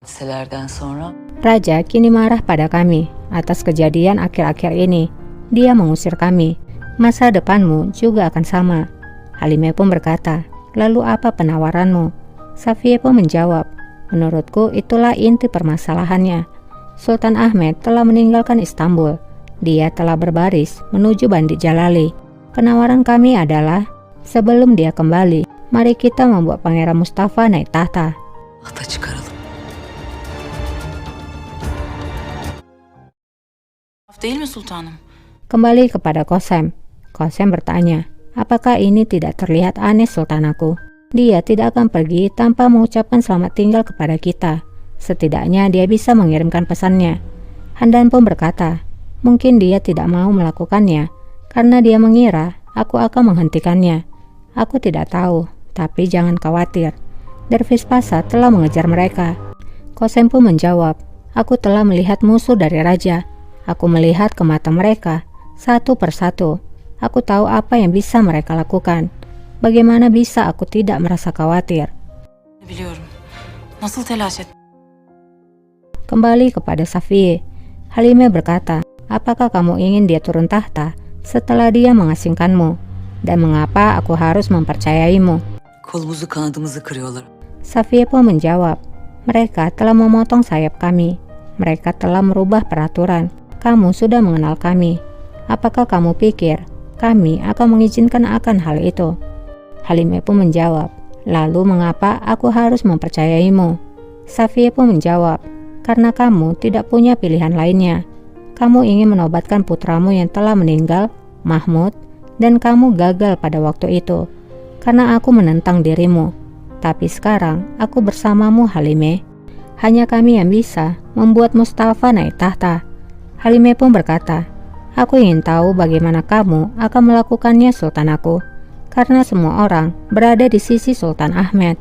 Hadiselerden sonra Raja kini marah pada kami atas kejadian akhir-akhir ini. Dia mengusir kami. Masa depanmu juga akan sama. Halime pun berkata, lalu apa penawaranmu? Safie pun menjawab, menurutku itulah inti permasalahannya. Sultan Ahmed telah meninggalkan Istanbul. Dia telah berbaris menuju Bandi Jalali. Penawaran kami adalah, sebelum dia kembali, mari kita membuat Pangeran Mustafa naik tahta. tahta çıkaralım. Değil mi sultanım? Kembali kepada Kosem. Kosem bertanya, apakah ini tidak terlihat aneh sultanaku? Dia tidak akan pergi tanpa mengucapkan selamat tinggal kepada kita. Setidaknya dia bisa mengirimkan pesannya. Handan pun berkata, mungkin dia tidak mau melakukannya karena dia mengira aku akan menghentikannya. Aku tidak tahu, tapi jangan khawatir. Dervis Pasha telah mengejar mereka. Kosem pun menjawab, aku telah melihat musuh dari raja. Aku melihat ke mata mereka, satu persatu. Aku tahu apa yang bisa mereka lakukan. Bagaimana bisa aku tidak merasa khawatir? Biliyorum. Nasıl telaş et? Kembali kepada Safie. Halime berkata, apakah kamu ingin dia turun tahta setelah dia mengasingkanmu? Dan mengapa aku harus mempercayaimu? Kolumuzu kanadımızı kırıyorlar. Safie pun menjawab, mereka telah memotong sayap kami. Mereka telah merubah peraturan. Kamu sudah mengenal kami. Apakah kamu pikir kami akan mengizinkan akan hal itu? Halime pun menjawab, lalu mengapa aku harus mempercayaimu? Safie pun menjawab, karena kamu tidak punya pilihan lainnya. Kamu ingin menobatkan putramu yang telah meninggal, Mahmud, dan kamu gagal pada waktu itu. Karena aku menentang dirimu. Tapi sekarang aku bersamamu, Halime. Hanya kami yang bisa membuat Mustafa naik tahta. Halime pun berkata, aku ingin tahu bagaimana kamu akan melakukannya sultanaku, karena semua orang berada di sisi Sultan Ahmed.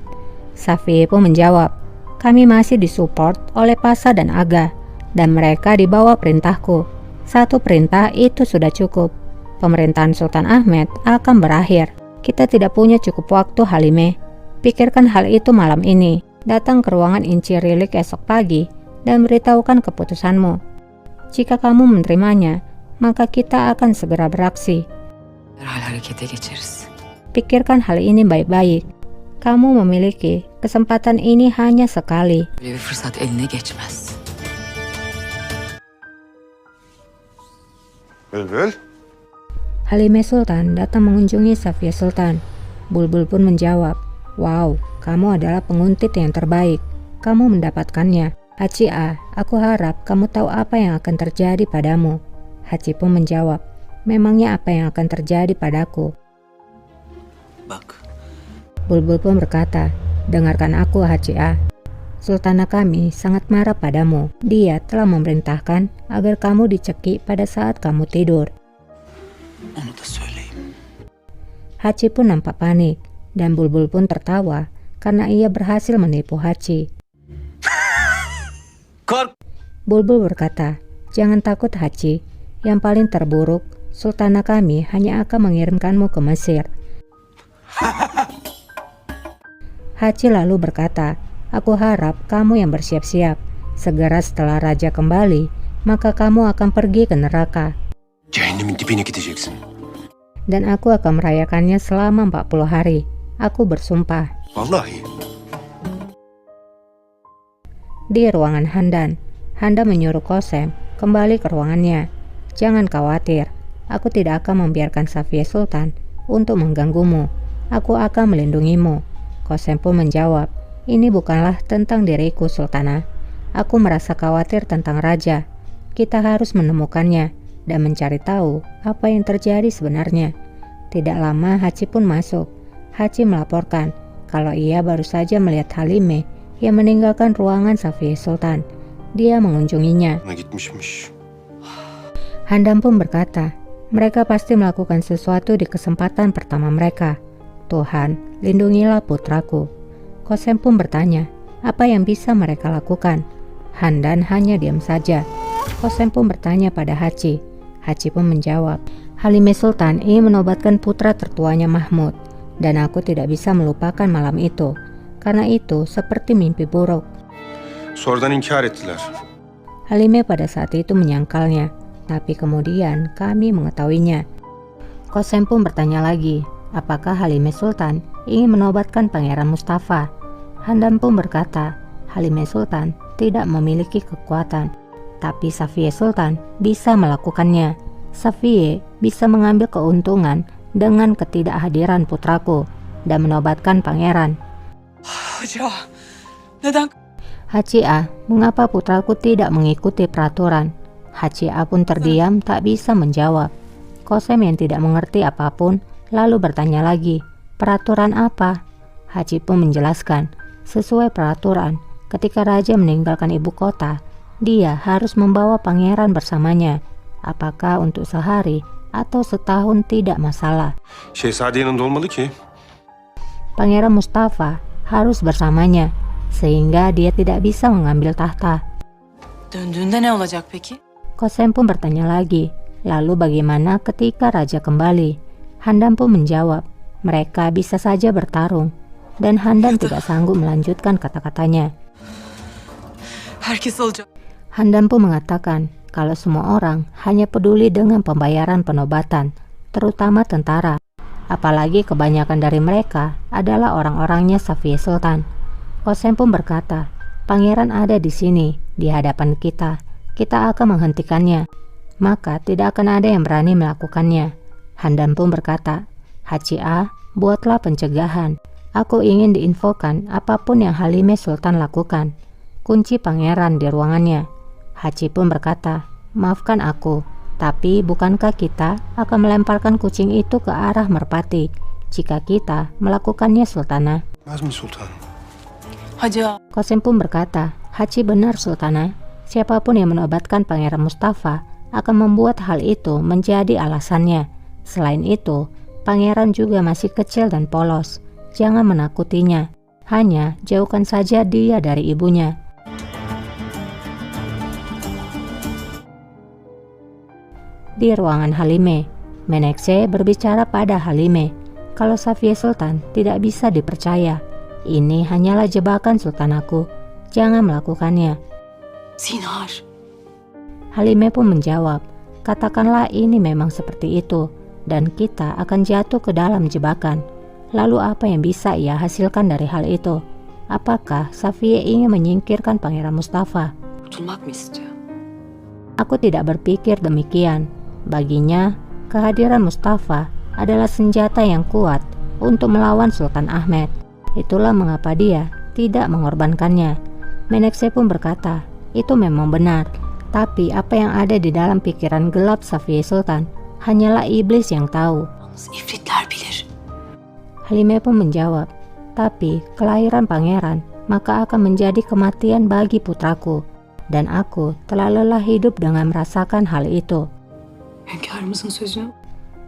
Safie pun menjawab, kami masih disupport oleh Pasha dan Aga, dan mereka di bawah perintahku. Satu perintah itu sudah cukup. Pemerintahan Sultan Ahmed akan berakhir. Kita tidak punya cukup waktu, Halime. Pikirkan hal itu malam ini. Datang ke ruangan Inci Rilik esok pagi dan beritahukan keputusanmu. Jika kamu menerimanya, maka kita akan segera beraksi. Derhal harekete geçeriz. Pikirkan hal ini baik-baik. Kamu memiliki kesempatan ini hanya sekali. Böyle bir fırsat eline geçmez. Bülbül, Halime Sultan datang mengunjungi Safie Sultan. Bulbul pun menjawab, wow, kamu adalah penguntit yang terbaik. Kamu mendapatkannya. Haji A, aku harap kamu tahu apa yang akan terjadi padamu. Haji pun menjawab, memangnya apa yang akan terjadi padaku? Bak. Bulbul pun berkata, dengarkan aku Haji A. Sultana kami sangat marah padamu. Dia telah memerintahkan agar kamu dicekik pada saat kamu tidur. Onu da söyleyeyim. Haji pun nampak panik, dan Bulbul pun tertawa karena ia berhasil menipu Haji. Kork. Bulbul berkata, jangan takut Haji. Yang paling terburuk, Sultana kami hanya akan mengirimkanmu ke Mesir. Haji lalu berkata, aku harap kamu yang bersiap-siap. Segera setelah raja kembali, maka kamu akan pergi ke neraka. cehennemin dibine gideceksin. Dan aku akan merayakannya selama 40 hari. Aku bersumpah. Vallahi. Di ruangan Handan, Handan menyuruh Kosem kembali ke ruangannya. Jangan khawatir, aku tidak akan membiarkan Safie Sultan untuk mengganggumu. Aku akan melindungimu. Kosem pun menjawab, ini bukanlah tentang diriku, Sultana. Aku merasa khawatir tentang raja. Kita harus menemukannya dan mencari tahu apa yang terjadi sebenarnya. Tidak lama Haji pun masuk. Haji melaporkan kalau ia baru saja melihat Halime yang meninggalkan ruangan Safie Sultan. Dia mengunjunginya. Ona gitmişmiş. Handan pun berkata, mereka pasti melakukan sesuatu di kesempatan pertama mereka. Tuhan, lindungilah putraku. Kosem pun bertanya, apa yang bisa mereka lakukan? Handan hanya diam saja. Kosem pun bertanya pada Haji. Haji pun menjawab, Halime Sultan ingin menobatkan putra tertuanya Mahmud, dan aku tidak bisa melupakan malam itu. Karena itu seperti mimpi buruk. Sonradan inkar ettiler. Halime pada saat itu menyangkalnya, tapi kemudian kami mengetahuinya. Kosem pun bertanya lagi, apakah Halime Sultan ingin menobatkan Pangeran Mustafa? Handan pun berkata, Halime Sultan tidak memiliki kekuatan, tapi Safiye Sultan bisa melakukannya. Safiye bisa mengambil keuntungan dengan ketidakhadiran putraku dan menobatkan pangeran. Hoca, neden? Hacia, mengapa putraku tidak mengikuti peraturan? Hacia pun terdiam tak bisa menjawab. Kosem yang tidak mengerti apapun lalu bertanya lagi, peraturan apa? Haci pun menjelaskan, sesuai peraturan, ketika raja meninggalkan ibu kota, dia harus membawa pangeran bersamanya. Apakah untuk sehari atau setahun tidak masalah. Şehzade yanında olmalı ki. Pangeran Mustafa harus bersamanya, sehingga dia tidak bisa mengambil tahta. Döndüğünde ne olacak peki? Kosem pun bertanya lagi, lalu bagaimana ketika raja kembali? Handan pun menjawab, mereka bisa saja bertarung. Dan Handan tidak sanggup melanjutkan kata-katanya. Herkes alacak. Handan pun mengatakan kalau semua orang hanya peduli dengan pembayaran penobatan, terutama tentara. Apalagi kebanyakan dari mereka adalah orang-orangnya Safiye Sultan. Kosem pun berkata, pangeran ada di sini, di hadapan kita. Kita akan menghentikannya. Maka tidak akan ada yang berani melakukannya. Handan pun berkata, Hacia, buatlah pencegahan. Aku ingin diinfokan apapun yang Halime Sultan lakukan. Kunci pangeran di ruangannya. Haci pun berkata, maafkan aku, tapi bukankah kita akan melemparkan kucing itu ke arah merpati jika kita melakukannya, Sultana? Azmi Sultan. Hoca, Kosem pun berkata, Haci benar, Sultana. Siapapun yang menobatkan Pangeran Mustafa akan membuat hal itu menjadi alasannya. Selain itu, pangeran juga masih kecil dan polos. Jangan menakutinya, hanya jauhkan saja dia dari ibunya. Di ruangan Halime, Menekse berbicara pada Halime kalau Safiye Sultan tidak bisa dipercaya. Ini hanyalah jebakan sultanaku, jangan melakukannya. zinhar. Halime pun menjawab, katakanlah ini memang seperti itu, dan kita akan jatuh ke dalam jebakan. Lalu apa yang bisa ia hasilkan dari hal itu? Apakah Safiye ingin menyingkirkan Pangeran Mustafa? Kurtulmak mı istiyor? Aku tidak berpikir demikian. Baginya, kehadiran Mustafa adalah senjata yang kuat untuk melawan Sultan Ahmed. Itulah mengapa dia tidak mengorbankannya. Menekse pun berkata, itu memang benar. Tapi apa yang ada di dalam pikiran gelap Safiye Sultan hanyalah iblis yang tahu. İfritler bilir. Halime pun menjawab, tapi kelahiran pangeran maka akan menjadi kematian bagi putraku. Dan aku telah lelah hidup dengan merasakan hal itu. Hünkârımızın sözünü.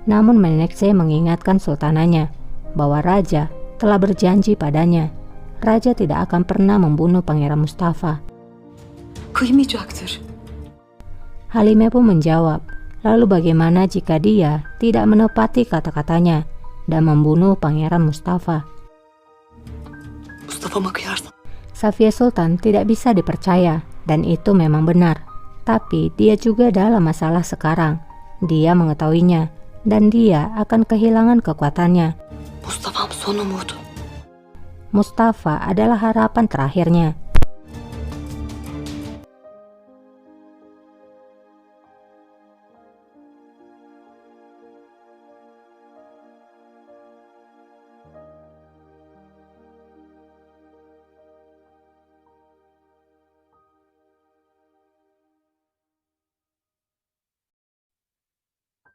Namun Menekse mengingatkan sultananya bahwa raja telah berjanji padanya. Raja tidak akan pernah membunuh Pangeran Mustafa. Kıymayacaktır. Halime pun menjawab, lalu bagaimana jika dia tidak menepati kata-katanya dan membunuh Pangeran Mustafa? Mustafa'ma kıyarsam. Safiye Sultan tidak bisa dipercaya, dan itu memang benar. Tapi dia juga dalam masalah sekarang. Dia mengetahuinya, dan dia akan kehilangan kekuatannya. Mustafa'm son umudu. Mustafa adalah harapan terakhirnya.